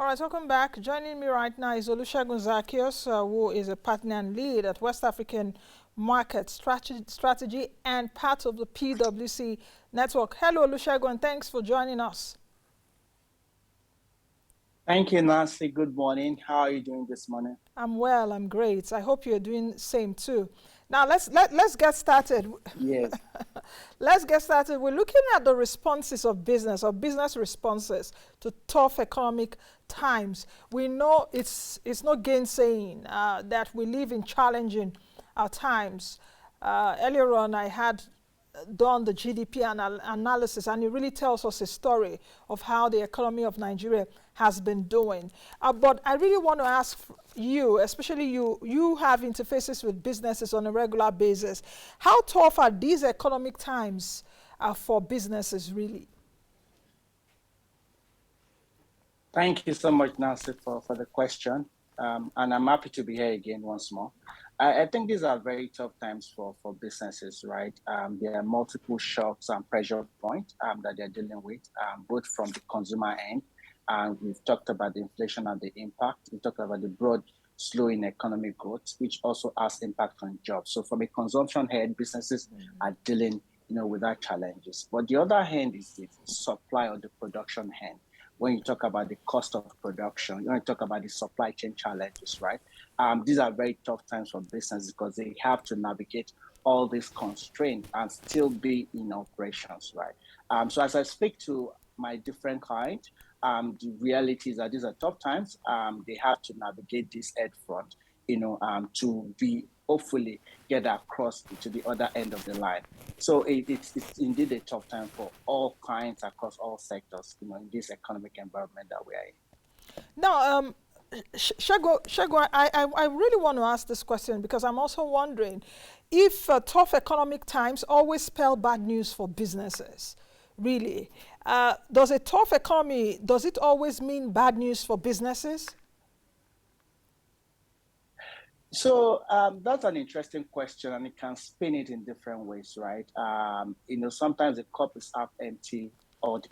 All right, welcome back. Joining me right now is Olusegun Zaccheaus, who is a partner and lead at West African Market Strategy and part of the PWC Network. Hello, Olusegun, and thanks for joining us. Thank you, Nancy. Good morning. How are you doing this morning? I'm well. I'm great. I hope you're doing the same too. Now let's get started. Yes. Let's get started. We're looking at the responses of business, or business responses to tough economic times. We know it's no gainsaying that we live in challenging times. Earlier on, I had done the GDP analysis, and it really tells us a story of how the economy of Nigeria has been doing. But I really want to ask you, especially you have interfaces with businesses on a regular basis. How tough are these economic times for businesses really? Thank you so much, Nancy, for the question. And I'm happy to be here again once more. I think these are very tough times for businesses, right? There are multiple shocks and pressure points that they're dealing with, both from the consumer end. And we've talked about the inflation and the impact. We talked about the broad slowing economic growth, which also has impact on jobs. So from a consumption head, businesses are dealing, with that challenges. But the other hand is the supply or the production hand. When you talk about the cost of production, you want to talk about the supply chain challenges, right? These are very tough times for businesses because they have to navigate all these constraints and still be in operations, right? So as I speak to my different clients, the reality is that these are tough times. They have to navigate this head front, to be hopefully get across to the other end of the line. So it's indeed a tough time for all clients across all sectors, in this economic environment that we are in. Now, Shego, I really want to ask this question because I'm also wondering if tough economic times always spell bad news for businesses. Really, does a tough economy, does it always mean bad news for businesses? So that's an interesting question, and it can spin it in different ways, right? Sometimes the cup is half empty, or the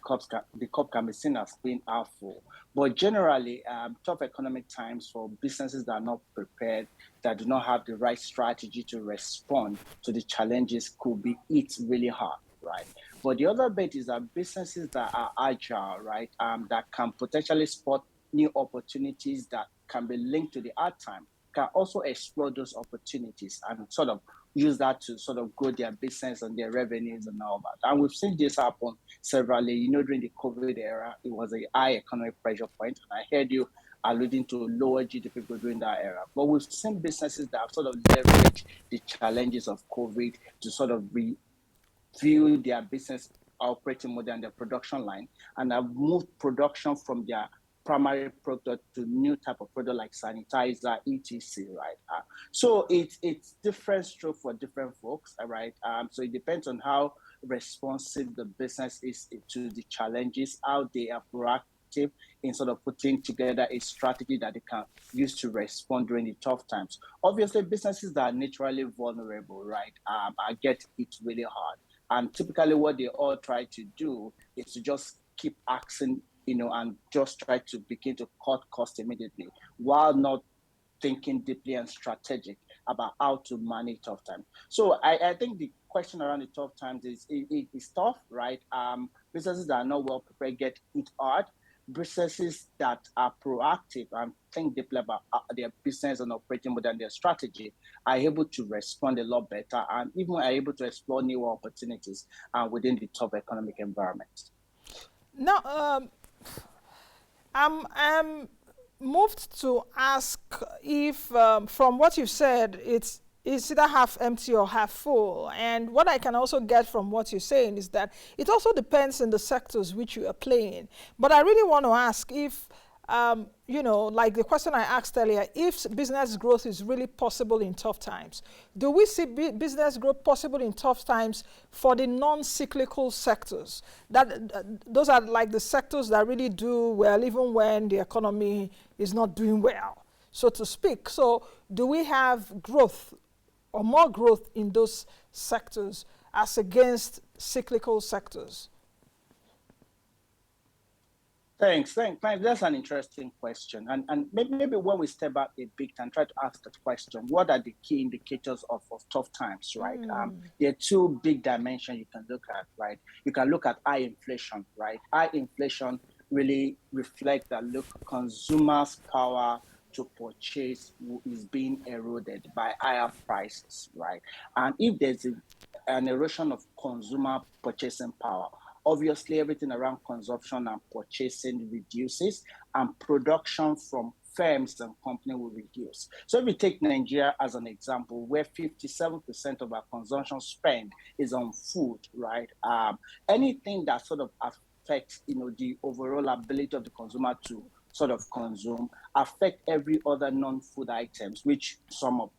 cup can be seen as being half full. But generally, tough economic times for businesses that are not prepared, that do not have the right strategy to respond to the challenges, could be hit really hard, right? But the other bit is that businesses that are agile, right, that can potentially spot new opportunities that can be linked to the hard time, can also explore those opportunities and sort of use that to sort of grow their business and their revenues and all that. And we've seen this happen severally. During the COVID era, it was a high economic pressure point. And I heard you alluding to lower GDP growth during that era. But we've seen businesses that have sort of leveraged the challenges of COVID to sort of review their business operating model and their production line, and have moved production from their primary product to new type of product like sanitizer, etc. Right? So it's different stroke for different folks, right? So it depends on how responsive the business is to the challenges, how they are proactive in sort of putting together a strategy that they can use to respond during the tough times. Obviously, businesses that are naturally vulnerable, right, get it really hard. And typically what they all try to do is to just keep asking, and just try to begin to cut costs immediately while not thinking deeply and strategic about how to manage tough times. So I think the question around the tough times is tough, right? Businesses that are not well prepared get hit hard. Businesses that are proactive and think deeply about their business and operating model and their strategy are able to respond a lot better and even are able to explore new opportunities within the tough economic environment. Now, I'm moved to ask if, from what you've said, it's either half empty or half full. And what I can also get from what you're saying is that it also depends on the sectors which you are playing. But I really want to ask if, like the question I asked earlier, if business growth is really possible in tough times. Do we see business growth possible in tough times for the non-cyclical sectors? Those are like the sectors that really do well even when the economy is not doing well, so to speak. So do we have growth or more growth in those sectors as against cyclical sectors? Thanks. That's an interesting question. And maybe when we step back a bit and try to ask that question, what are the key indicators of tough times, right? There are two big dimensions you can look at, right? You can look at high inflation, right? High inflation really reflect that, look, consumers' power to purchase is being eroded by higher prices, right? And if there's an erosion of consumer purchasing power, obviously everything around consumption and purchasing reduces, and production from firms and companies will reduce. So if we take Nigeria as an example, where 57% of our consumption spend is on food, right? Anything that sort of affects, the overall ability of the consumer to sort of consume, affect every other non-food items, which some of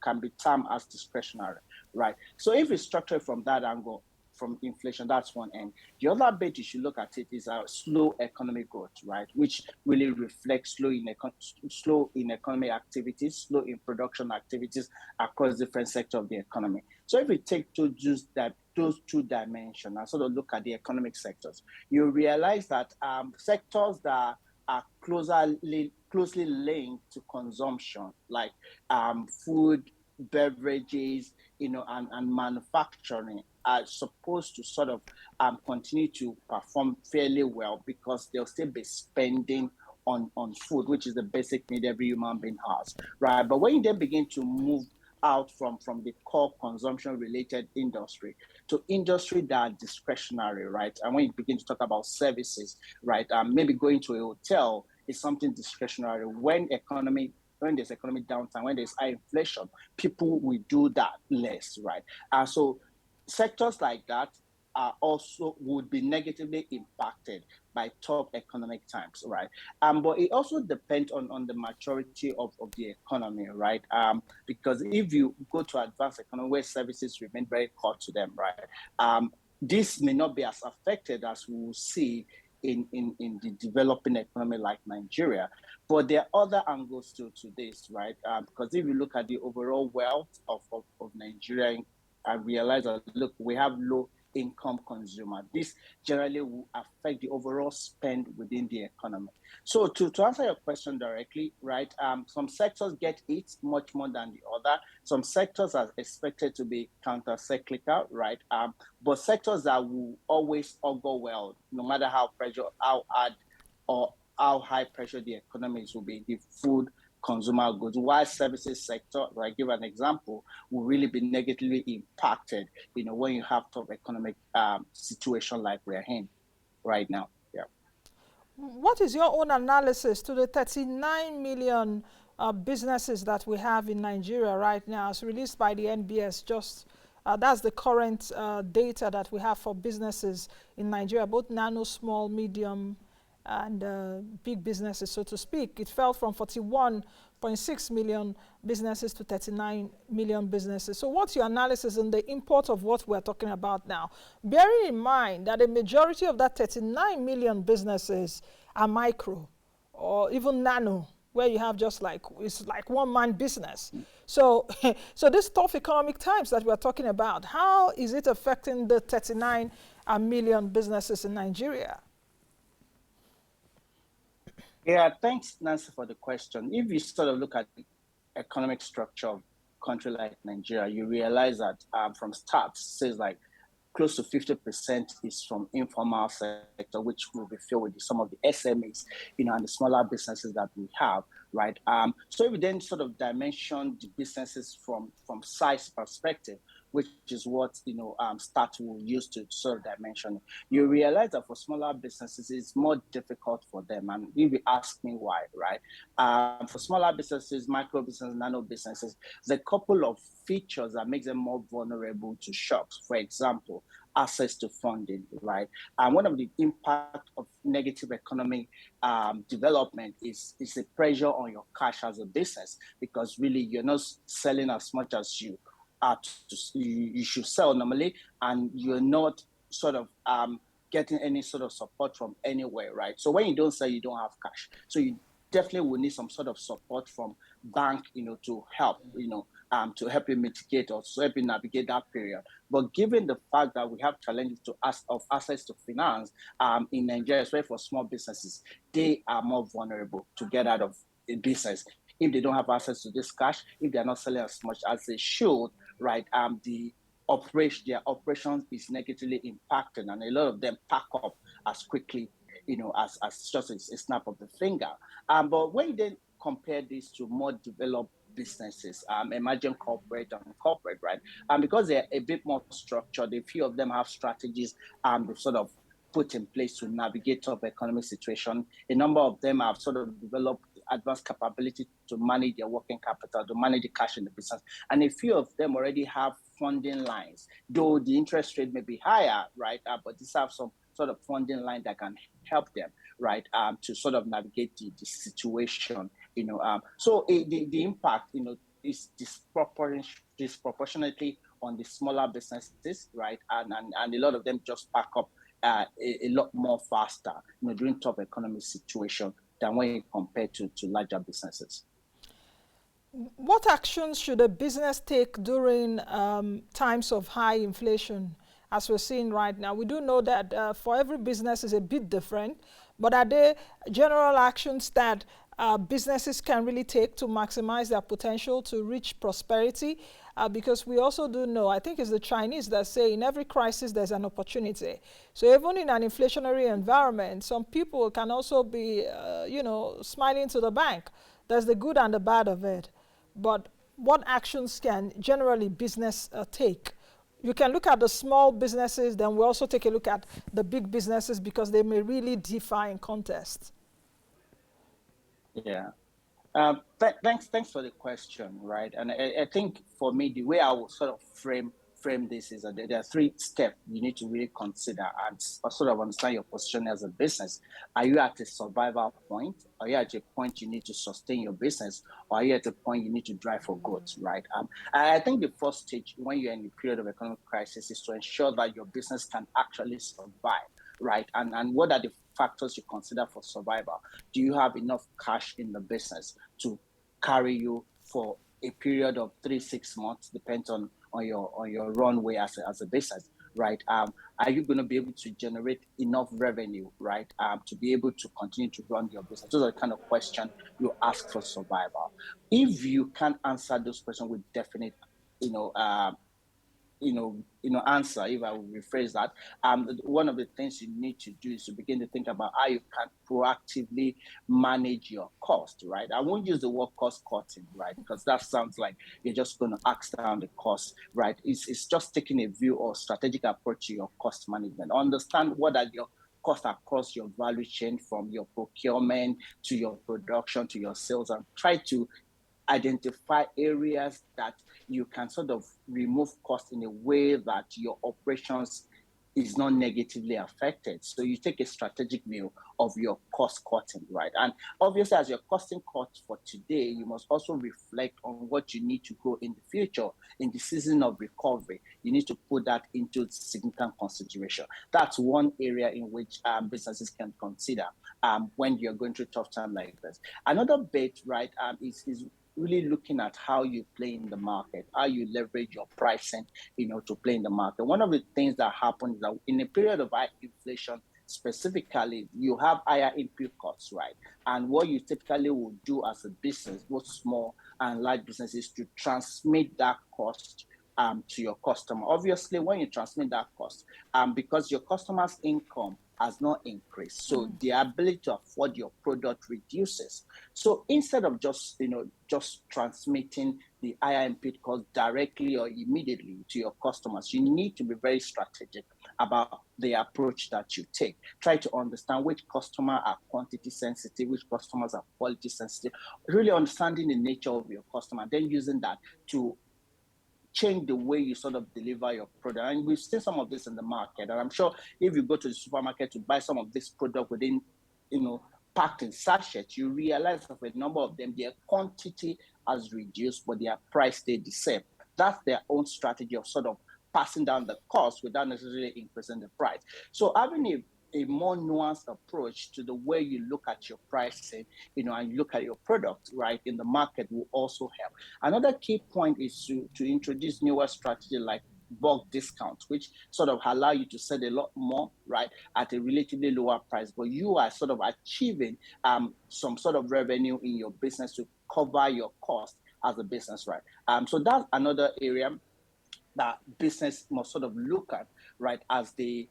can be termed as discretionary, right? So if we structure from that angle, from inflation, that's one end. The other bit you should look at it is our slow economic growth, right? Which really reflects slow in economic activities, slow in production activities across different sectors of the economy. So if we take those two dimensions and sort of look at the economic sectors, you realize that sectors that are closely linked to consumption, like food, beverages, and manufacturing, are supposed to sort of continue to perform fairly well, because they'll still be spending on food, which is the basic need every human being has, right? But when you then begin to move out from the core consumption related industry to industry that are discretionary, right? And when you begin to talk about services, right, maybe going to a hotel is something discretionary. When there's economic downtime, when there's high inflation, people will do that less, right? So sectors like that also would be negatively impacted by tough economic times, right? But it also depends on the maturity of the economy, right? Because if you go to advanced economy where services remain very core to them, right? This may not be as affected as we will see in the developing economy like Nigeria. But there are other angles to this, right? Because if you look at the overall wealth of Nigeria, I realize that, look, we have low income consumer. This generally will affect the overall spend within the economy. So to answer your question directly, right, some sectors get hit much more than the other. Some sectors are expected to be counter-cyclical, right? But sectors that will always augur well, no matter how hard or how high pressure the economies will be, the food, consumer goods, while services sector, I give an example, will really be negatively impacted, when you have tough economic situation like we're in right now. Yeah. What is your own analysis to the 39 million businesses that we have in Nigeria right now, as released by the NBS? That's the current data that we have for businesses in Nigeria, both nano, small, medium, and big businesses, so to speak. It fell from 41.6 million businesses to 39 million businesses. So what's your analysis on the import of what we're talking about now? Bearing in mind that a majority of that 39 million businesses are micro or even nano, where you have it's like one-man business. So, so this tough economic times that we're talking about, how is it affecting the 39 million businesses in Nigeria? Yeah, thanks, Nancy, for the question. If you sort of look at the economic structure of a country like Nigeria, you realize that from stats, says like close to 50% is from informal sector, which will be filled with some of the SMEs, and the smaller businesses that we have, right? So if we then sort of dimension the businesses from size perspective, which is what stats will use to sort of dimension, you realize that for smaller businesses, it's more difficult for them. And if you ask me why, right? For smaller businesses, micro businesses, nano businesses, there's a couple of features that make them more vulnerable to shocks. For example, access to funding, right? And one of the impact of negative economic development is the pressure on your cash as a business, because really you're not selling as much as you should sell normally, and you're not sort of getting any sort of support from anywhere, right? So when you don't sell, you don't have cash. So you definitely will need some sort of support from bank, to help, to help you mitigate or to help you navigate that period. But given the fact that we have challenges of access to finance in Nigeria, especially for small businesses, they are more vulnerable to get out of the business if they don't have access to this cash, if they're not selling as much as they should, right? Their operations is negatively impacted, and a lot of them pack up as quickly, as just a snap of the finger. But when you then compare this to more developed businesses, emerging corporate and corporate, right? Because they're a bit more structured, a few of them have strategies to sort of put in place to navigate tough economic situation. A number of them have sort of developed advanced capability to manage their working capital, to manage the cash in the business. And a few of them already have funding lines, though the interest rate may be higher, right? But these have some sort of funding line that can help them, right, to sort of navigate the situation, So the impact, is disproportionately on the smaller businesses, right? And a lot of them just pack up a lot more faster, during tough economic situation than when you compare to larger businesses. What actions should a business take during times of high inflation, as we're seeing right now? We do know that for every business is a bit different, but are there general actions that businesses can really take to maximize their potential to reach prosperity? Because we also do know, I think it's the Chinese that say in every crisis there's an opportunity. So even in an inflationary environment, some people can also be, smiling to the bank. There's the good and the bad of it. But what actions can generally business take? You can look at the small businesses, then we also take a look at the big businesses because they may really differ in context. Yeah. Thanks for the question, right? And I think for me, the way I would sort of frame this is that there are 3 steps you need to really consider and sort of understand your position as a business. Are you at a survival point? Are you at a point you need to sustain your business? Or are you at a point you need to drive for growth, right? I think the first stage when you're in a period of economic crisis is to ensure that your business can actually survive, right? And what are the factors you consider for survival? Do you have enough cash in the business to carry you for a period of 3-6 months, depends on your runway as a business, right? Are you going to be able to generate enough revenue, right, to be able to continue to run your business? Those are the kind of questions you ask for survival. If you can answer those questions with definite, answer, if I will rephrase that, one of the things you need to do is to begin to think about how you can proactively manage your cost, right? I won't use the word cost cutting, right? Because that sounds like you're just going to axe down the cost, right? It's just taking a view or strategic approach to your cost management. Understand what are your costs across your value chain, from your procurement to your production to your sales, and try to identify areas that you can sort of remove cost in a way that your operations is not negatively affected. So you take a strategic view of your cost cutting, right? And obviously, as you're costing cuts for today, you must also reflect on what you need to grow in the future. In the season of recovery, you need to put that into significant consideration. That's one area in which businesses can consider when you're going through tough time like this. Another bit, right, is really looking at how you play in the market, how you leverage your pricing, to play in the market. One of the things that happens is that in a period of high inflation, specifically, you have higher input costs, right? And what you typically will do as a business, both small and large businesses, to transmit that cost to your customer. Obviously, when you transmit that cost, because your customer's income has not increased, so the ability to afford your product reduces. So instead of just transmitting the higher input cost directly or immediately to your customers, you need to be very strategic about the approach that you take. Try to understand which customers are quantity sensitive, which customers are quality sensitive. Really understanding the nature of your customer, then using that to change the way you sort of deliver your product. And we've seen some of this in the market. And I'm sure if you go to the supermarket to buy some of this product within, packed in sachets, you realize that for a number of them, their quantity has reduced, but their price stayed the same. That's their own strategy of sort of passing down the cost without necessarily increasing the price. So having a more nuanced approach to the way you look at your pricing, and you look at your product, right, in the market will also help. Another key point is to introduce newer strategy like bulk discounts, which sort of allow you to sell a lot more, right, at a relatively lower price, but you are sort of achieving some sort of revenue in your business to cover your cost as a business, right? So that's another area that business must sort of look at, right, as they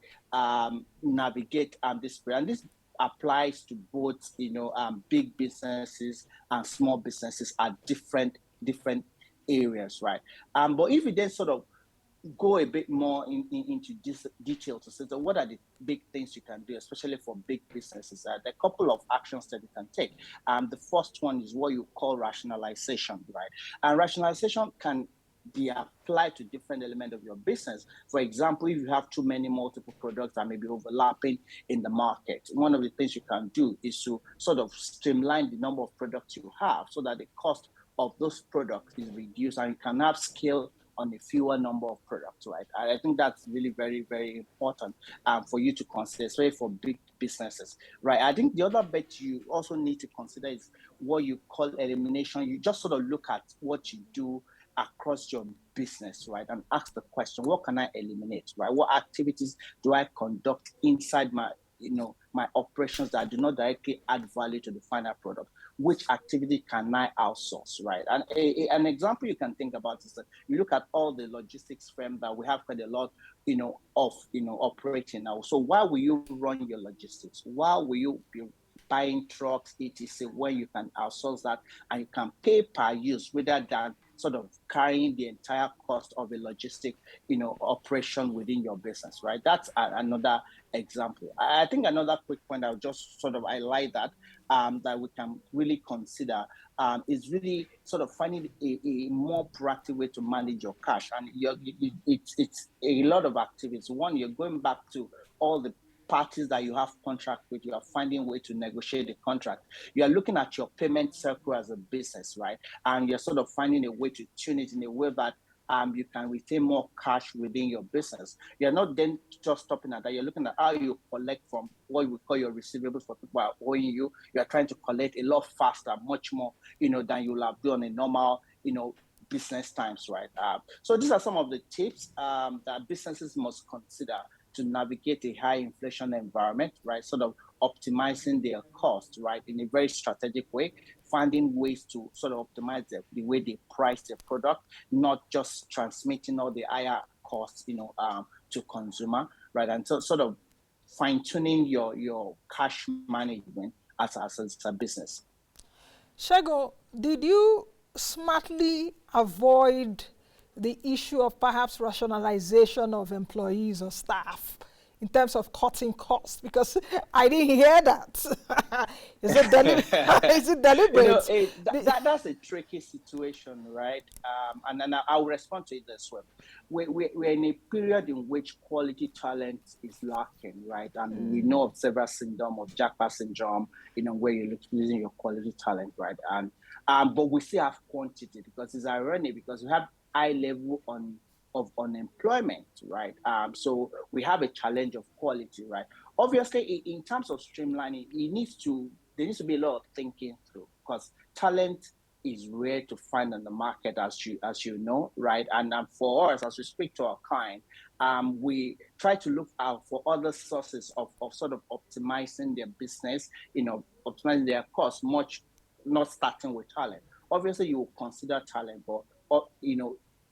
navigate this period. And this applies to both, big businesses and small businesses at different areas, right? But if we then sort of go a bit more into this detail to say, so what are the big things you can do, especially for big businesses? There are a couple of actions that you can take. The first one is what you call rationalization, right? And rationalization can be applied to different elements of your business. For example, if you have too many multiple products that may be overlapping in the market, one of the things you can do is to sort of streamline the number of products you have so that the cost of those products is reduced and you can have scale on a fewer number of products, right? I think that's really very, very important for you to consider, especially for big businesses, right? I think the other bit you also need to consider is what you call elimination. You just sort of look at what you do across your business, right? And ask the question, what can I eliminate, right? What activities do I conduct inside my operations that do not directly add value to the final product? Which activity can I outsource, right? And an example you can think about is that you look at all the logistics firms that we have quite a lot, of operating now. So why will you run your logistics? Why will you be buying trucks, etc., when you can outsource that and you can pay per use rather than sort of carrying the entire cost of a logistic, operation within your business, right? That's another example. I think another quick point I'll just sort of highlight that we can really consider is really sort of finding a more proactive way to manage your cash. And it's a lot of activities. One, you're going back to all the parties that you have contract with, you are finding a way to negotiate the contract. You are looking at your payment circle as a business, right? And you're sort of finding a way to tune it in a way that you can retain more cash within your business. You're not then just stopping at that. You're looking at how you collect from what we call your receivables for people who are owing you. You're trying to collect a lot faster, much more, than you'll have done in normal, business times, right? So these are some of the tips that businesses must consider to navigate a high inflation environment, right? Sort of optimizing their costs, right, in a very strategic way, finding ways to sort of optimize the way they price their product, not just transmitting all the higher costs, to consumer, right? And so sort of fine-tuning your cash management as a business. Segun, did you smartly avoid the issue of perhaps rationalization of employees or staff in terms of cutting costs? Because I didn't hear that. Is it deliberate? That's a tricky situation, right? And then I'll respond to it this way. We're in a period in which quality talent is lacking, right? And we know of several syndrome of Jackpot syndrome, where you're losing your quality talent, right? And but we still have quantity because it's ironic because we have high level of unemployment, right? So we have a challenge of quality, right? Obviously, in terms of streamlining, there needs to be a lot of thinking through because talent is rare to find on the market, as you know, right? And for us, as we speak to our client, we try to look out for other sources of sort of optimizing their business, optimizing their costs, not starting with talent. Obviously, you will consider talent, but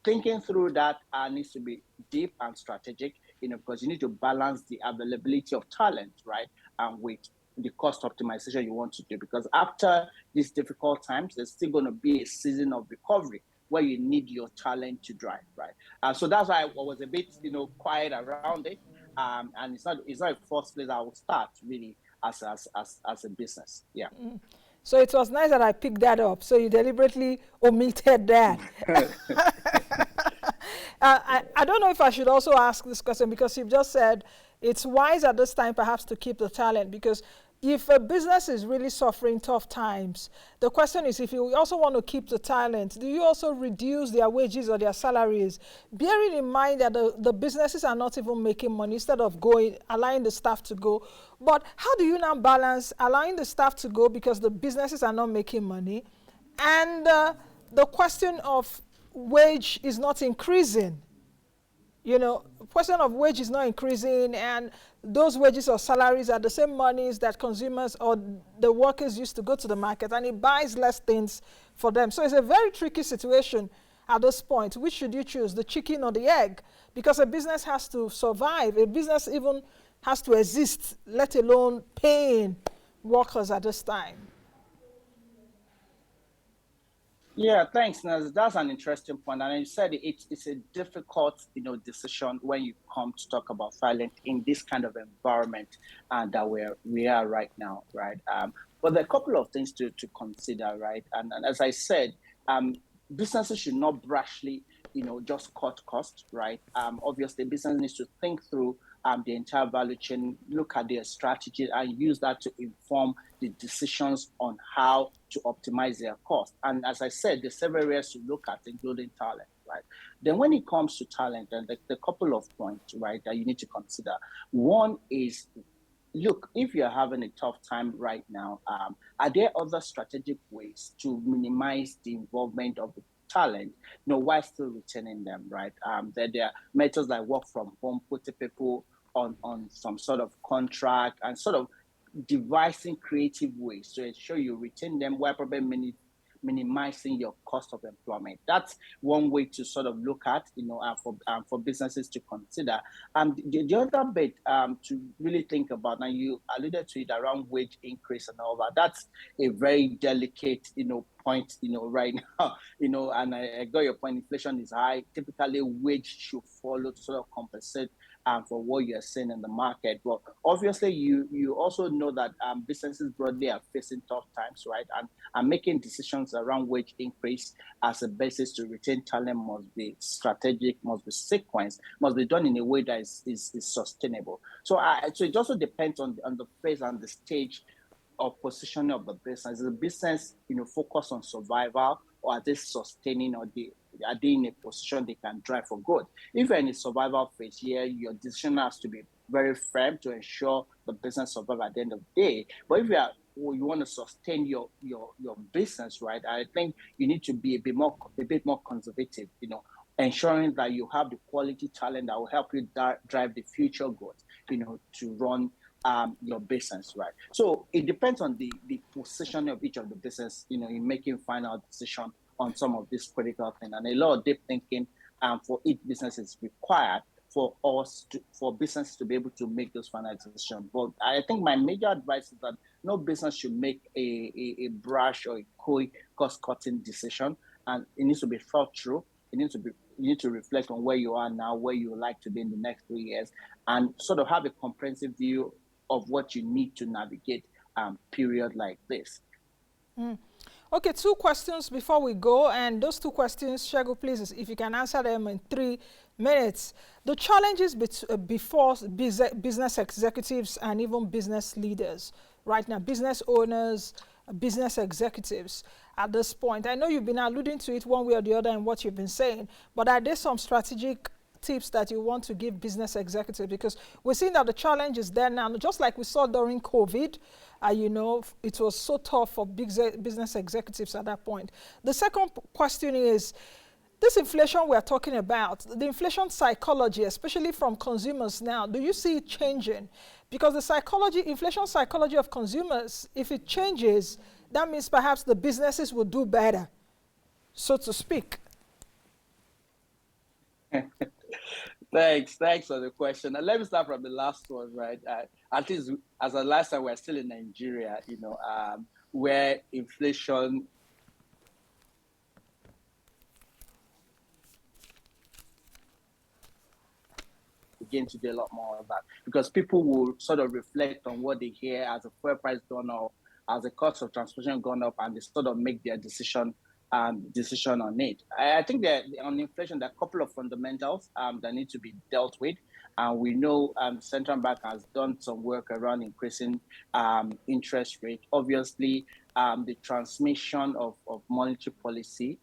thinking through that needs to be deep and strategic, because you need to balance the availability of talent, right, and with the cost optimization you want to do. Because after these difficult times, there's still going to be a season of recovery where you need your talent to drive, right? So that's why I was a bit, quiet around it, and it's not a first place I will start really as a business, yeah. So it was nice that I picked that up. So you deliberately omitted that. I don't know if I should also ask this question because you've just said it's wise at this time perhaps to keep the talent because if a business is really suffering tough times, the question is, if you also want to keep the talent, do you also reduce their wages or their salaries, bearing in mind that the businesses are not even making money, instead of allowing the staff to go? But how do you now balance allowing the staff to go because the businesses are not making money, and the question of wage is not increasing? Question of wage is not increasing, and those wages or salaries are the same monies that consumers or the workers used to go to the market, and it buys less things for them. So it's a very tricky situation at this point. Which should you choose, the chicken or the egg? Because a business has to survive. A business even has to exist, let alone paying workers at this time. Yeah, thanks, Naz. That's an interesting point, and you said it's a difficult, decision when you come to talk about talent in this kind of environment that we are right now, right? But there are a couple of things to consider, right? And as I said, businesses should not brashly, just cut costs, right? Obviously, business needs to think through the entire value chain, look at their strategy, and use that to inform the decisions on how to optimize their cost. And as I said, there's several areas to look at, including talent, right? Then when it comes to talent, and the couple of points, right, that you need to consider. One is, look, if you're having a tough time right now, are there other strategic ways to minimize the involvement of the talent, while still retaining them, right? There are methods like work from home, putting people on some sort of contract, and sort of devising creative ways to ensure you retain them while probably minimizing your cost of employment. That's one way to sort of look at, for businesses to consider. The other bit to really think about, and you alluded to it around wage increase and all that. That's a very delicate, point, right now, and I got your point. Inflation is high. Typically, wage should follow to sort of compensate for what you're seeing in the market. But obviously, you also know that businesses broadly are facing tough times, right? And making decisions around wage increase as a basis to retain talent must be strategic, must be sequenced, must be done in a way that is sustainable. So it also depends on the phase and the stage of positioning of the business. Is the business, focus on survival, or are they sustaining, or are they in a position they can drive for growth? If you're in a survival phase here, your decision has to be very firm to ensure the business survives at the end of the day. But if you want to sustain your business, right, I think you need to be a bit more conservative, ensuring that you have the quality talent that will help you drive the future growth, to run your business, right? So it depends on the position of each of the business, in making final decision on some of these critical things. And a lot of deep thinking for each business is required for business to be able to make those final decisions. But I think my major advice is that no business should make a brash or a quick cost-cutting decision, and it needs to be thought through. You need to reflect on where you are now, where you would like to be in the next 3 years, and sort of have a comprehensive view of what you need to navigate period like this. Okay, 2 questions before we go, and those 2 questions, Segun, please, if you can answer them in 3 minutes. The challenges before business executives and even business leaders right now, business owners, business executives at this point. I know you've been alluding to it one way or the other in what you've been saying, but are there some strategic tips that you want to give business executives? Because we're seeing that the challenge is there now, just like we saw during COVID. It was so tough for business executives at that point. The second question is, this inflation we're talking about, the inflation psychology, especially from consumers now, do you see it changing? Because the inflation psychology of consumers, if it changes, that means perhaps the businesses will do better, so to speak. Thanks for the question. And let me start from the last one, right? At least as a last time, we're still in Nigeria, where inflation begin to do a lot more of that, because people will sort of reflect on what they hear as the fuel price gone up, as the cost of transportation gone up, and they sort of make their decision on it. I think that on inflation, there are a couple of fundamentals that need to be dealt with. And we know central bank has done some work around increasing interest rate. Obviously, the transmission of monetary policy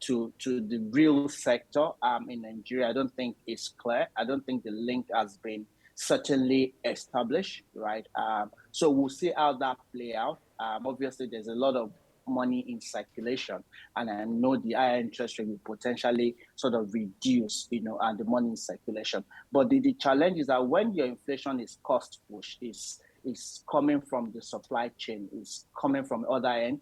to the real sector in Nigeria, I don't think is clear. I don't think the link has been certainly established, right? So we'll see how that play out. Obviously, there's a lot of money in circulation, and I know the higher interest rate will potentially sort of reduce, and the money in circulation. But the challenge is that when your inflation is cost push, is coming from the supply chain, is coming from the other end,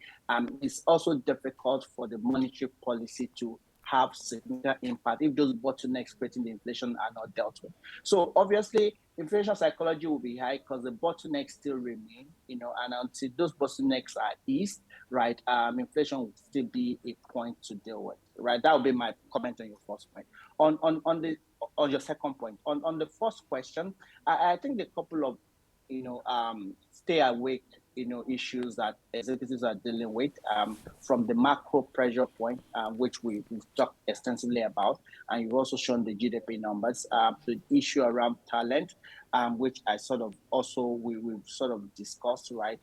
it's also difficult for the monetary policy to have significant impact if those bottlenecks creating the inflation are not dealt with. So obviously, inflation psychology will be high because the bottlenecks still remain, and until those bottlenecks are eased, right, inflation will still be a point to deal with, right? That would be my comment on your first point. On your second point, on the first question, I think the couple of stay awake, issues that executives are dealing with, from the macro pressure point, which we've talked extensively about, and you've also shown the GDP numbers, the issue around talent, which I sort of also we've sort of discussed, right?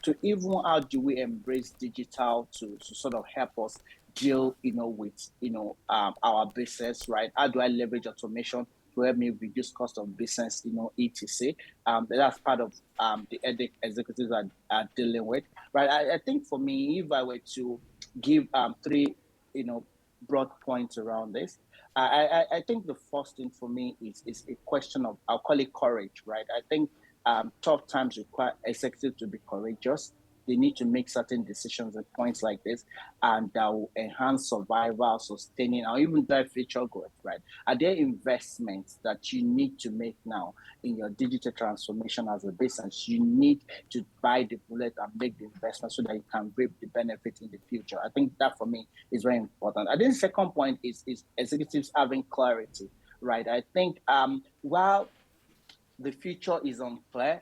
To even how do we embrace digital to sort of help us deal, with our business, right? How do I leverage automation to help me reduce cost of business, etc. That's part of the executives are dealing with, right? I think for me, if I were to give three, broad points around this, I think the first thing for me is a question of, I'll call it courage, right? I think tough times require executives to be courageous. They need to make certain decisions at points like this, and that will enhance survival, sustaining, or even drive future growth, right? Are there investments that you need to make now in your digital transformation as a business? You need to buy the bullet and make the investment so that you can reap the benefit in the future. I think that for me is very important. I think the second point is executives having clarity, right? I think while the future is unclear,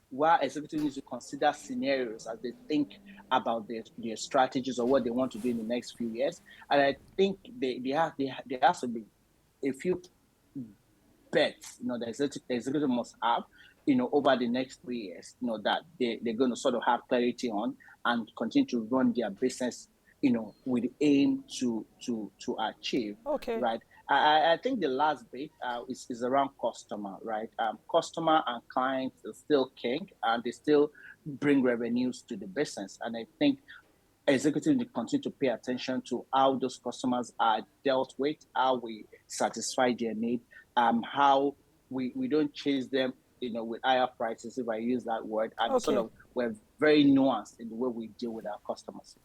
while executives need to consider scenarios as they think about their strategies or what they want to do in the next few years. And I think there has to be a few bets, the executive must have, over the next 3 years, that they're going to sort of have clarity on and continue to run their business, with the aim to achieve, Okay. right? I think the last bit is around customer, right? Customer and clients are still king, and they still bring revenues to the business. And I think executives need to continue to pay attention to how those customers are dealt with, how we satisfy their need, how we don't chase them, with higher prices, if I use that word, and sort Okay. of we're very nuanced in the way we deal with our customers.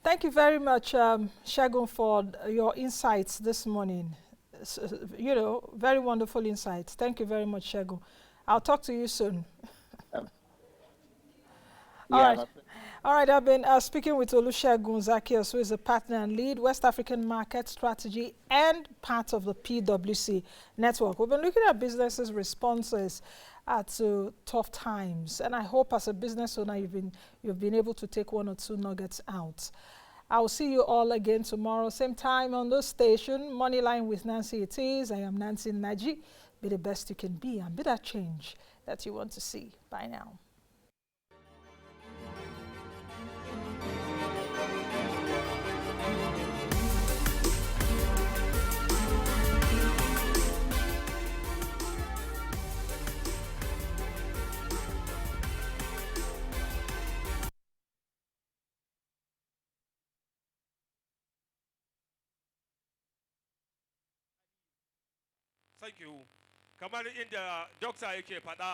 Thank you very much, Shagun, for your insights this morning. Very wonderful insights. Thank you very much, Shagun. I'll talk to you soon. Um, All yeah, right. All right, I've been speaking with Olusegun Zaccheaus, who is a partner and lead West African market strategy and part of the PWC Network. We've been looking at businesses' responses to tough times, and I hope as a business owner you've been able to take one or two nuggets out. I will see you all again tomorrow, same time on this station. Moneyline with Nancy it is. I am Nancy Naji. Be the best you can be and be that change that you want to see. Bye now. Thank you. Kamar inda Dokta yake faɗa